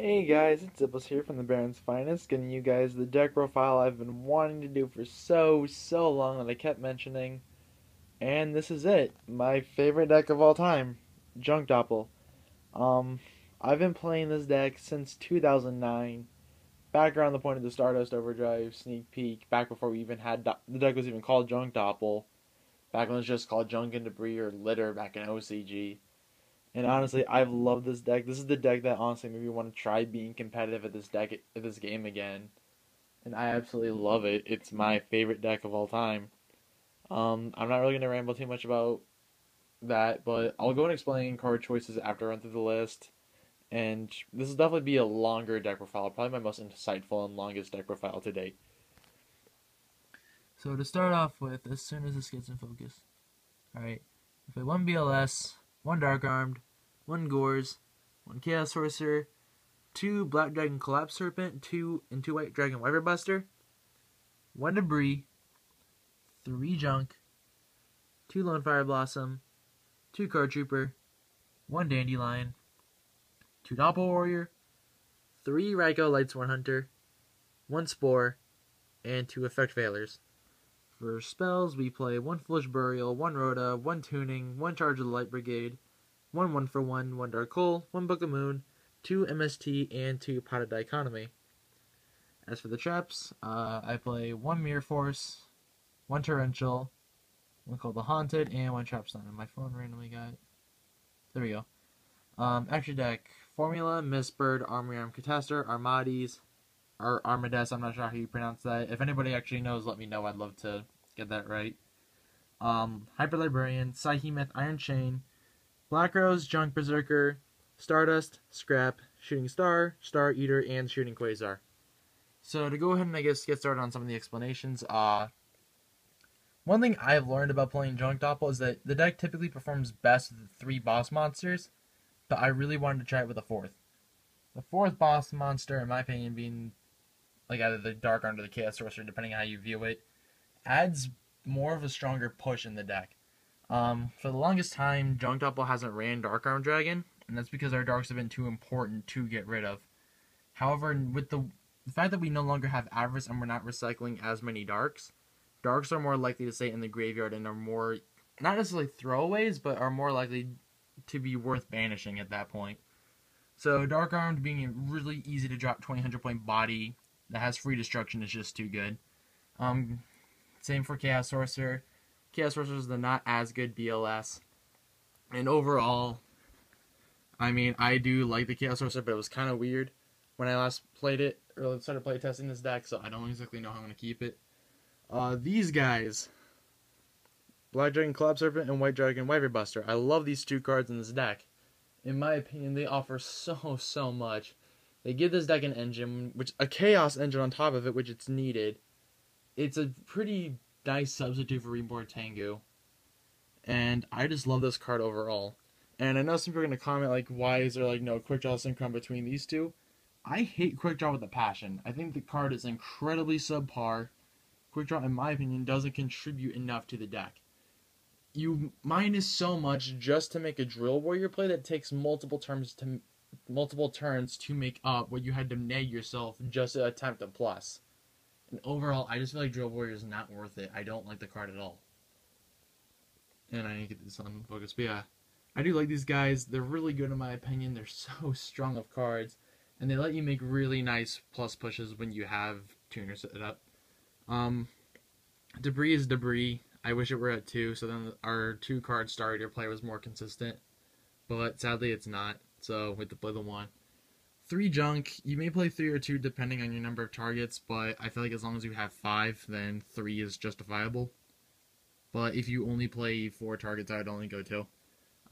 Hey guys, it's Doppel here from the Baron's Finest, getting you guys the deck profile I've been wanting to do for so long that I kept mentioning. And this is it, my favorite deck of all time, Junk Doppel. Um, I've been playing this deck since 2009, back around the point of the Stardust Overdrive sneak peek, back before we even had the deck was even called Junk Doppel, back when it was just called Junk and Debris or Litter back in OCG. And honestly, I've loved this deck. This is the deck that honestly made me want to try being competitive at this game again. And I absolutely love it. It's my favorite deck of all time. I'm not really gonna ramble too much about that, but I'll go and explain card choices after I run through the list. And this will definitely be a longer deck profile, probably my most insightful and longest deck profile to date. So to start off with, as soon as this gets in focus, alright, we play one BLS, one Dark Armed, one Gores, one Chaos Sorcerer, two Black Dragon Collapse Serpent, two White Dragon Wyvern Buster, one Debris, three Junk, two Lone Fire Blossom, two Card Trooper, one Dandelion, two Doppel Warrior, three Raikou Lightsworn Hunter, one Spore, and two Effect Failures. For spells, we play one Foolish Burial, one Rhoda, one Tuning, one Charge of the Light Brigade, one 1-for-1, one Dark Hole, one Book of Moon, two MST, and two Pot of Dichotomy. As for the traps, I play one Mirror Force, one Torrential, one called the Haunted, and one Trapstone. And my phone randomly got... There we go. Extra deck, Formula, Mistbird, Armoriarm, Catastor, Armades, or Armades, I'm not sure how you pronounce that. If anybody actually knows, let me know. I'd love to get that right. Hyper Librarian, Psyhemoth, Iron Chain, Black Rose, Junk Berserker, Stardust, Scrap, Shooting Star, Star Eater, and Shooting Quasar. So to go ahead and I guess get started on some of the explanations, one thing I've learned about playing Junk Doppel is that the deck typically performs best with the three boss monsters, but I really wanted to try it with a fourth. The fourth boss monster, in my opinion, being like either the Dark Arm or the Chaos Sorcerer, depending on how you view it, adds more of a stronger push in the deck. For the longest time, Junk Doppel hasn't ran Dark Arm Dragon, and that's because our darks have been too important to get rid of. However, with the fact that we no longer have Avarice and we're not recycling as many darks are more likely to stay in the graveyard and are more, not necessarily throwaways, but are more likely to be worth banishing at that point. So Dark Armed being a really easy to drop 200 point body that has free destruction is just too good. Same for Chaos Sorcerer. Chaos Sorcerer is the not as good BLS. And overall, I mean, I do like the Chaos Sorcerer, but it was kind of weird when I last played it, or started playtesting this deck, so I don't exactly know how I'm going to keep it. These guys, Black Dragon Collapse Serpent and White Dragon Wyvern Buster. I love these two cards in this deck. In my opinion, they offer so much. They give this deck an engine, which a Chaos engine on top of it, which it's needed. It's a pretty nice substitute for Reborn Tengu. And I just love this card overall. And I know some people are going to comment, like, why is there, like, no Quick Draw Synchron between these two? I hate Quick Draw with a passion. I think the card is incredibly subpar. Quick Draw, in my opinion, doesn't contribute enough to the deck. You minus so much just to make a Drill Warrior play that takes multiple turns to make up what you had to neg yourself just to attempt a plus. And overall, I just feel like Drill Warrior is not worth it. I don't like the card at all. And I need to get this on focus. But yeah, I do like these guys. They're really good in my opinion. They're so strong of cards. And they let you make really nice plus pushes when you have tuners set up. Debris is Debris. I wish it were at 2, so then our 2-card Star Eater play was more consistent. But sadly it's not, so we have to play the 1. 3 Junk. You may play 3 or 2 depending on your number of targets, but I feel like as long as you have 5, then 3 is justifiable. But if you only play 4 targets, I would only go 2.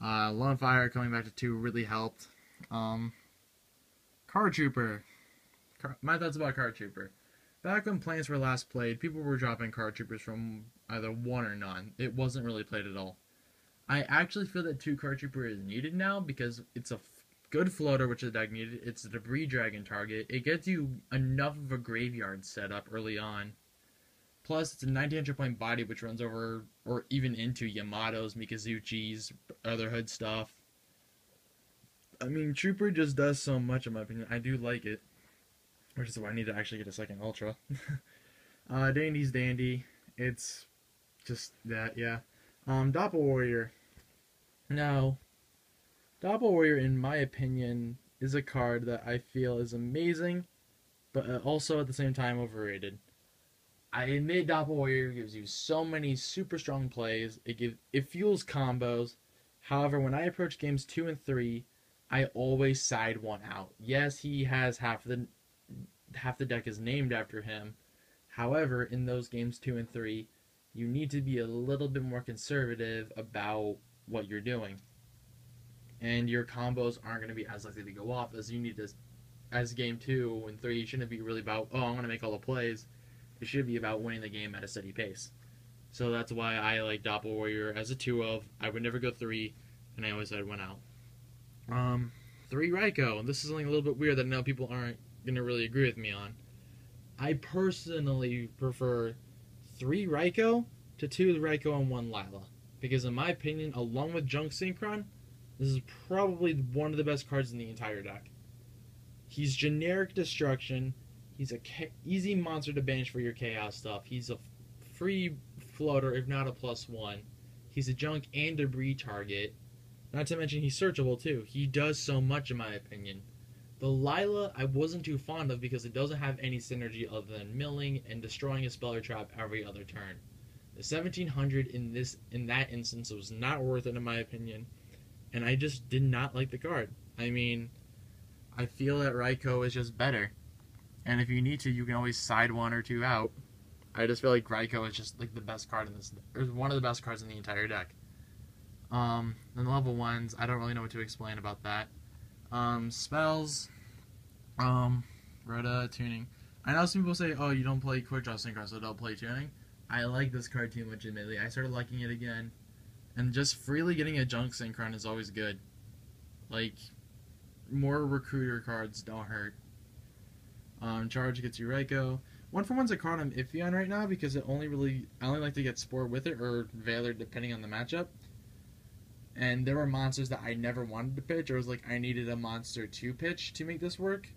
Lone Fire coming back to 2 really helped. Card Trooper. My thoughts about Card Trooper. Back when Plants were last played, people were dropping Card Troopers from either 1 or none. It wasn't really played at all. I actually feel that 2 Card Trooper is needed now because it's a good floater, which the deck needed. It's a Debris Dragon target. It gets you enough of a graveyard setup early on. Plus, it's a 1900 point body, which runs over or even into Yamato's, Mikazuchi's, Otherhood stuff. I mean, Trooper just does so much in my opinion. I do like it, which is why I need to actually get a second Ultra. Dandy's dandy. It's just that, yeah. Doppel Warrior. Now, Doppel Warrior, in my opinion, is a card that I feel is amazing, but also at the same time overrated. I admit Doppel Warrior gives you so many super strong plays. It fuels combos. However, when I approach games 2 and 3, I always side one out. Yes, he has half the deck is named after him. However, in those games 2 and 3, you need to be a little bit more conservative about what you're doing, and your combos aren't going to be as likely to go off as you need to. As game 2 and 3 shouldn't be really about, oh, I'm going to make all the plays. It should be about winning the game at a steady pace. So that's why I like Doppel Warrior as a 2 of. I would never go 3, and I always had 1 out. 3 Raikou. This is something a little bit weird that I know people aren't going to really agree with me on. I personally prefer 3 Raikou to 2 Raikou and 1 Lila. Because in my opinion, along with Junk Synchron, this is probably one of the best cards in the entire deck. He's generic destruction. He's a easy monster to banish for your chaos stuff. He's a free floater, if not a +1. He's a junk and debris target. Not to mention he's searchable too. He does so much in my opinion. The Lila I wasn't too fond of because it doesn't have any synergy other than milling and destroying a spell or trap every other turn. The 1700 in that instance was not worth it in my opinion, and I just did not like the card. I mean, I feel that Raikou is just better. And if you need to, you can always side 1 or 2 out. I just feel like Raikou is just like the best card in this, or one of the best cards in the entire deck. Then level 1s, I don't really know what to explain about that. Spells, Rota, tuning. I know some people say, oh, you don't play Quick Draw Synchro, so don't play tuning. I like this card too much, admittedly. I started liking it again. And just freely getting a Junk Synchron is always good. Like, more recruiter cards don't hurt. Charge gets you Raikou. 1-for-1's a card I'm iffy on right now because I only like to get Spore with it or Valor depending on the matchup. And there were monsters that I never wanted to pitch, or it was like I needed a monster to pitch to make this work.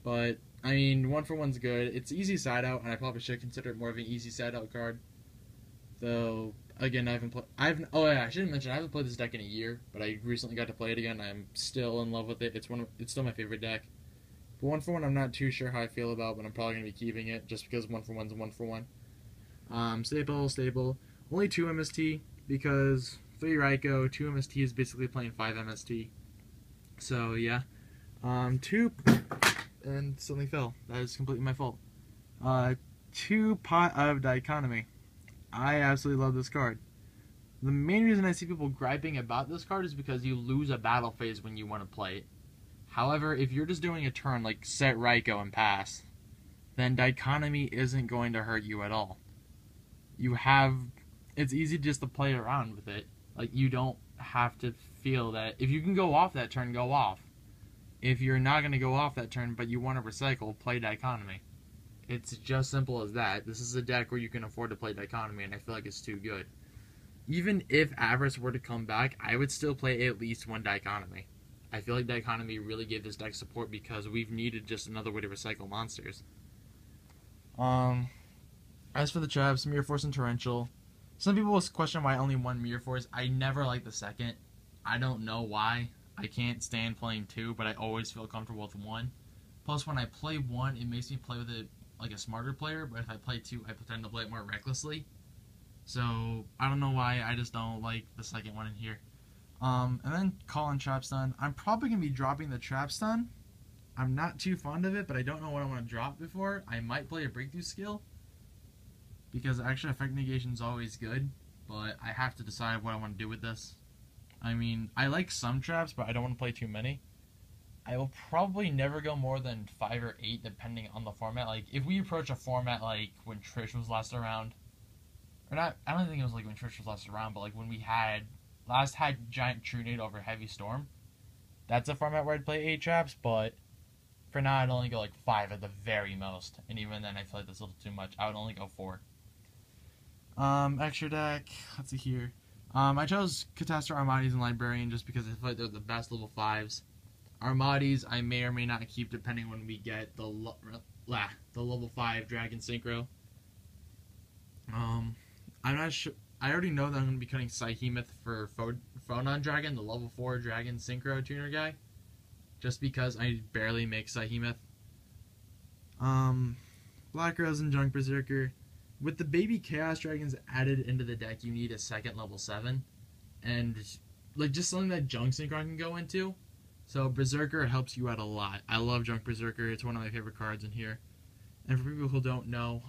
But I mean, 1-for-1's good. It's easy side out, and I probably should consider it more of an easy side out card. Though again, I shouldn't mention I haven't played this deck in a year, but I recently got to play it again. I'm still in love with it. It's still my favorite deck. But 1-for-1, I'm not too sure how I feel about, but I'm probably gonna be keeping it just because 1-for-1's a 1-for-1. Staple. Only 2 MST because 3 Raikou, 2 MST is basically playing 5 MST. So yeah. 2 and something fell. That is completely my fault. 2 Pot of Dichotomy. I absolutely love this card. The main reason I see people griping about this card is because you lose a battle phase when you want to play it. However, if you're just doing a turn like set Raikou and pass, then Dichotomy isn't going to hurt you at all. It's easy just to play around with it. Like, you don't have to feel that if you can go off that turn, go off. If you're not going to go off that turn but you want to recycle, play Dichotomy. It's just simple as that. This is a deck where you can afford to play Dichotomy, and I feel like it's too good. Even if Avarice were to come back, I would still play at least 1 Dichotomy. I feel like Dichotomy really gave this deck support because we've needed just another way to recycle monsters. As for the traps, Mirror Force and Torrential. Some people will question why only 1 Mirror Force. I never like the second. I don't know why. I can't stand playing 2, but I always feel comfortable with 1. Plus, when I play 1, it makes me play with it like a smarter player, but if I play 2, I tend to play it more recklessly. So, I don't know why, I just don't like the second one in here. And then Call and Trap Stun. I'm probably going to be dropping the Trap Stun. I'm not too fond of it, but I don't know what I want to drop before. I might play a Breakthrough skill, because extra effect negation is always good, but I have to decide what I want to do with this. I mean, I like some traps, but I don't want to play too many. I will probably never go more than 5 or 8, depending on the format. Like, if we approach a format like when Trish was last around, or not, I don't think it was like when Trish was last around, but like when we last had Giant Trunade over Heavy Storm, that's a format where I'd play 8 traps, but for now I'd only go like 5 at the very most, and even then I feel like that's a little too much. I would only go 4. Extra deck, let's see here. I chose Catastrophe Armades and Librarian just because I feel like they're the best level 5s. Armadis I may or may not keep depending when we get the level 5 Dragon Synchro. I'm not sure. I already know that I'm going to be cutting Psyhemoth for Phonon Dragon, the level 4 Dragon Synchro tuner guy, just because I barely make Psyhemoth. Black Rose and Junk Berserker. With the baby Chaos Dragons added into the deck, you need a second level 7. And like just something that Junk Synchro can go into. So Berserker helps you out a lot. I love Junk Berserker. It's one of my favorite cards in here. And for people who don't know,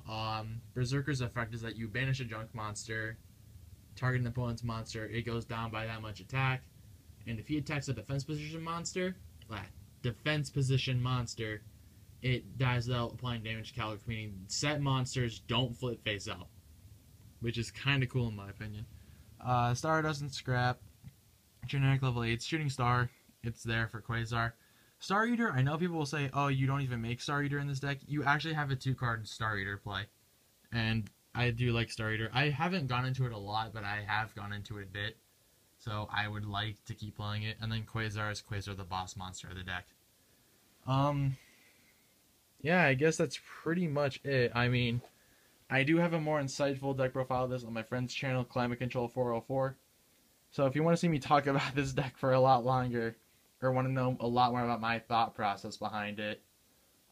Berserker's effect is that you banish a Junk monster, target an opponent's monster, it goes down by that much attack. And if he attacks a defense position monster, it dies without applying damage to Calix, meaning set monsters don't flip face out, which is kind of cool in my opinion. Stardust and Scrap, generic level 8, Shooting Star, it's there for Quasar. Star Eater, I know people will say, oh, you don't even make Star Eater in this deck. You actually have a 2-card Star Eater play, and I do like Star Eater. I haven't gone into it a lot, but I have gone into it a bit, so I would like to keep playing it. And then Quasar is Quasar, the boss monster of the deck. Yeah, I guess that's pretty much it. I mean, I do have a more insightful deck profile of this on my friend's channel, Climate Control 404. So if you want to see me talk about this deck for a lot longer, or want to know a lot more about my thought process behind it,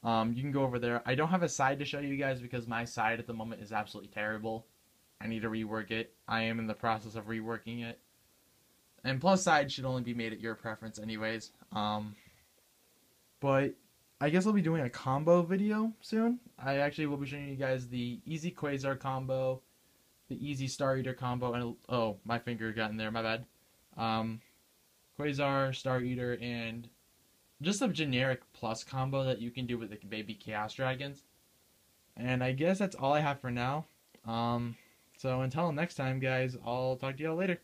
you can go over there. I don't have a side to show you guys because my side at the moment is absolutely terrible. I need to rework it. I am in the process of reworking it. And plus side should only be made at your preference anyways. But I guess I'll be doing a combo video soon. I actually will be showing you guys the easy Quasar combo, the easy Star Eater combo, and oh, my finger got in there, my bad. Quasar, Star Eater, and just a generic plus combo that you can do with the baby Chaos Dragons. And I guess that's all I have for now. So until next time, guys, I'll talk to y'all later.